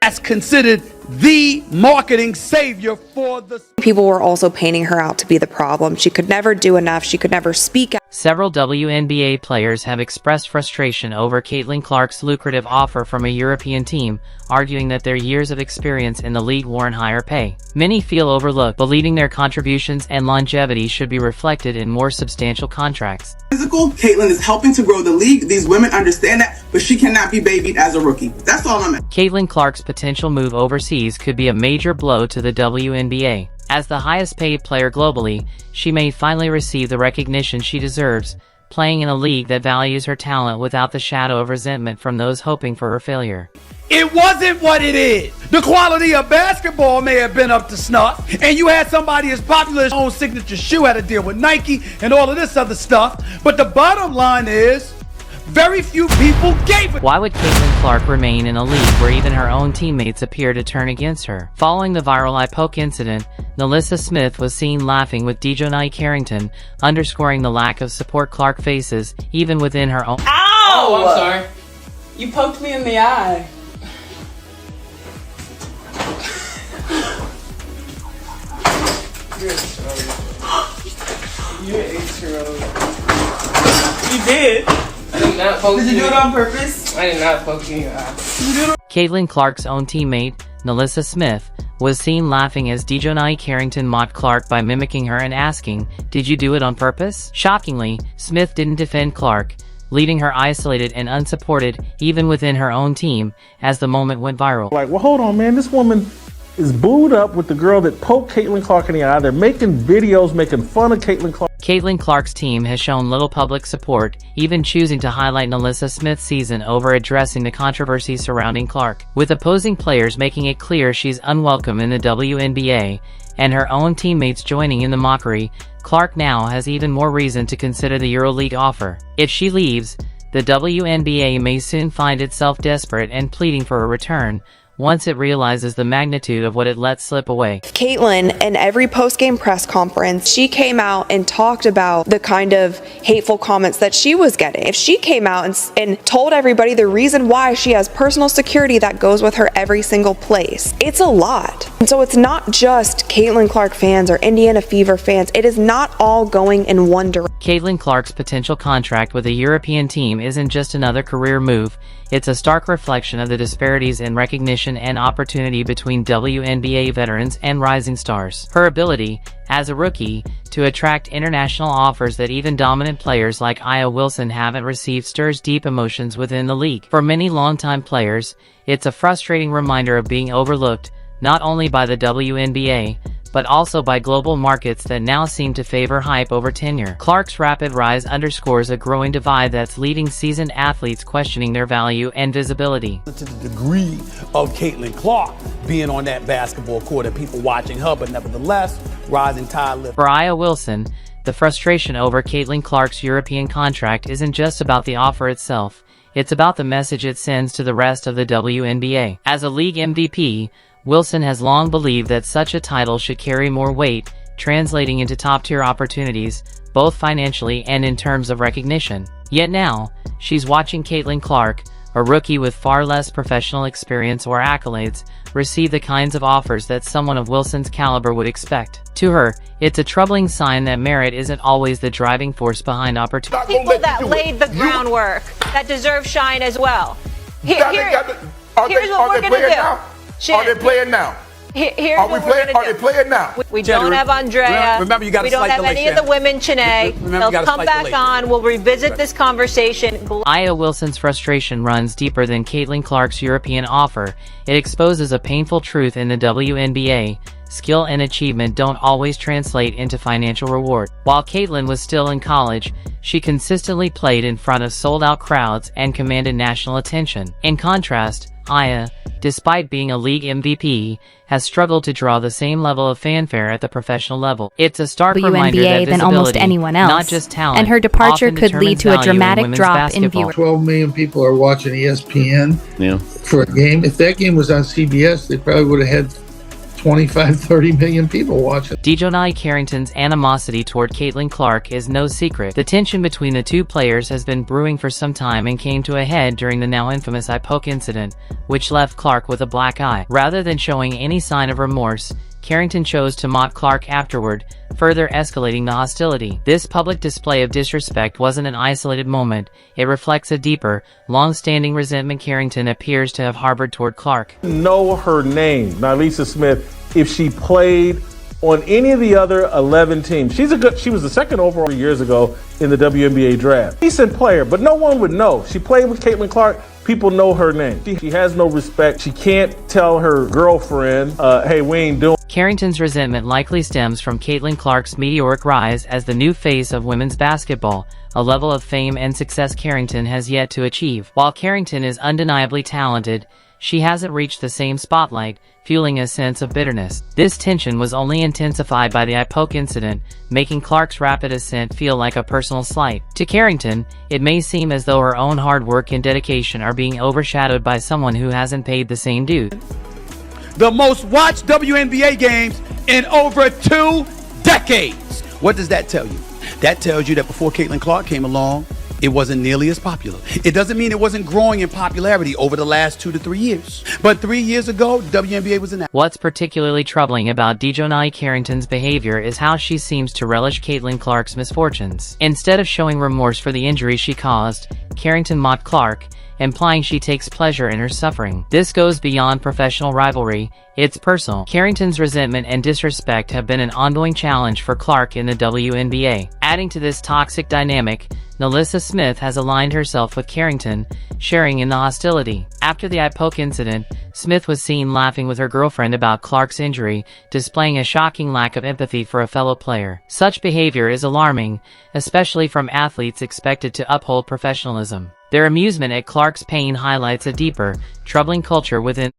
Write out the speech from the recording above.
as considered the marketing savior for the... People were also painting her out to be the problem. She could never do enough. She could never speak out. Several WNBA players have expressed frustration over Caitlin Clark's lucrative offer from a European team, arguing that their years of experience in the league warrant higher pay. Many feel overlooked, believing their contributions and longevity should be reflected in more substantial contracts. Caitlin is helping to grow the league. These women understand that, but she cannot be babied as a rookie. That's all I'm at. Caitlin Clark's potential move overseas could be a major blow to the WNBA. As the highest paid player globally, she may finally receive the recognition she deserves, playing in a league that values her talent without the shadow of resentment from those hoping for her failure. It wasn't what it is. The quality of basketball may have been up to snuff, and you had somebody as popular as own signature shoe had to deal with Nike and all of this other stuff, but the bottom line is, very few people gave it. Why would Caitlin Clark remain in a league where even her own teammates appear to turn against her? Following the viral eye poke incident, Nalissa Smith was seen laughing with Dejounte Carrington, underscoring the lack of support Clark faces, even within her own— Ow! Oh, I'm sorry. You poked me in the eye. You're an 8-year-old. You did? I did not poke you. Did you do it on purpose? I did not poke you in the eye. Caitlin Clark's own teammate, Nalissa Smith, was seen laughing as Dejounte Carrington mocked Clark by mimicking her and asking, "Did you do it on purpose?" Shockingly, Smith didn't defend Clark, leaving her isolated and unsupported even within her own team as the moment went viral. Like, well, hold on, man. This woman is booed up with the girl that poked Caitlin Clark in the eye. They're making videos making fun of Caitlin Clark. Caitlin Clark's team has shown little public support, even choosing to highlight Nalissa Smith's season over addressing the controversy surrounding Clark. With opposing players making it clear she's unwelcome in the WNBA, and her own teammates joining in the mockery, Clark now has even more reason to consider the EuroLeague offer. If she leaves, the WNBA may soon find itself desperate and pleading for a return, once it realizes the magnitude of what it let slip away. Caitlin, in every post-game press conference, she came out and talked about the kind of hateful comments that she was getting. If she came out and told everybody the reason why she has personal security that goes with her every single place, it's a lot. And so it's not just Caitlin Clark fans or Indiana Fever fans. It is not all going in one direction. Caitlin Clark's potential contract with a European team isn't just another career move. It's a stark reflection of the disparities in recognition and opportunity between WNBA veterans and rising stars. Her ability, as a rookie, to attract international offers that even dominant players like Aya Wilson haven't received stirs deep emotions within the league. For many longtime players, it's a frustrating reminder of being overlooked, not only by the WNBA, but also by global markets that now seem to favor hype over tenure. Clark's rapid rise underscores a growing divide that's leaving seasoned athletes questioning their value and visibility. To the degree of Caitlin Clark being on that basketball court and people watching her, but nevertheless, rising tide lift. For Aya Wilson, the frustration over Caitlin Clark's European contract isn't just about the offer itself, it's about the message it sends to the rest of the WNBA. As a league MVP, Wilson has long believed that such a title should carry more weight, translating into top-tier opportunities, both financially and in terms of recognition. Yet now, she's watching Caitlin Clark, a rookie with far less professional experience or accolades, receive the kinds of offers that someone of Wilson's caliber would expect. To her, it's a troubling sign that merit isn't always the driving force behind opportunity. People that laid the groundwork that deserve shine as well. Here's what we're going to do. Are they playing now? Here's what we're going to do. Are they playing now? We don't have Andrea. Remember, you got to we don't have any of the women, Chanae. They'll come back on. We'll revisit this conversation. Aya Wilson's frustration runs deeper than Caitlin Clark's European offer. It exposes a painful truth in the WNBA. Skill and achievement don't always translate into financial reward. While Caitlin was still in college, she consistently played in front of sold-out crowds and commanded national attention. In contrast, Aya, despite being a league MVP, has struggled to draw the same level of fanfare at the professional level. It's a stark reminder that visibility, than almost anyone else, not just talent, and her departure could lead to a dramatic drop in basketball. viewership. 12 million people are watching ESPN for a game. If that game was on CBS, they probably would have had 25, 30 million people watching. Dejounte Carrington's animosity toward Caitlin Clark is no secret. The tension between the two players has been brewing for some time and came to a head during the now infamous eye poke incident, which left Clark with a black eye. Rather than showing any sign of remorse, Carrington chose to mock Clark afterward, further escalating the hostility. This public display of disrespect wasn't an isolated moment. It reflects a deeper, long-standing resentment Carrington appears to have harbored toward Clark. Know her name. Now, Lisa Smith, if she played on any of the other 11 teams, she was the second overall years ago in the WNBA draft. Decent player, but no one would know. She played with Caitlin Clark. People know her name. She has no respect. She can't tell her girlfriend, hey, we ain't doing. Carrington's resentment likely stems from Caitlin Clark's meteoric rise as the new face of women's basketball, a level of fame and success Carrington has yet to achieve. While Carrington is undeniably talented, she hasn't reached the same spotlight, fueling a sense of bitterness. This tension was only intensified by the eye poke incident, making Clark's rapid ascent feel like a personal slight. To Carrington, it may seem as though her own hard work and dedication are being overshadowed by someone who hasn't paid the same dues. The most watched WNBA games in over 2 decades. What does that tell you? That tells you that before Caitlin Clark came along, it wasn't nearly as popular. It doesn't mean it wasn't growing in popularity over the last 2 to 3 years. But 3 years ago, WNBA was in that. What's particularly troubling about Dejounte Carrington's behavior is how she seems to relish Caitlin Clark's misfortunes. Instead of showing remorse for the injury she caused, Carrington mocked Clark, implying she takes pleasure in her suffering. This goes beyond professional rivalry, it's personal. Carrington's resentment and disrespect have been an ongoing challenge for Clark in the WNBA. Adding to this toxic dynamic, Nalissa Smith has aligned herself with Carrington, sharing in the hostility. After the eye poke incident, Smith was seen laughing with her girlfriend about Clark's injury, displaying a shocking lack of empathy for a fellow player. Such behavior is alarming, especially from athletes expected to uphold professionalism. Their amusement at Clark's pain highlights a deeper, troubling culture within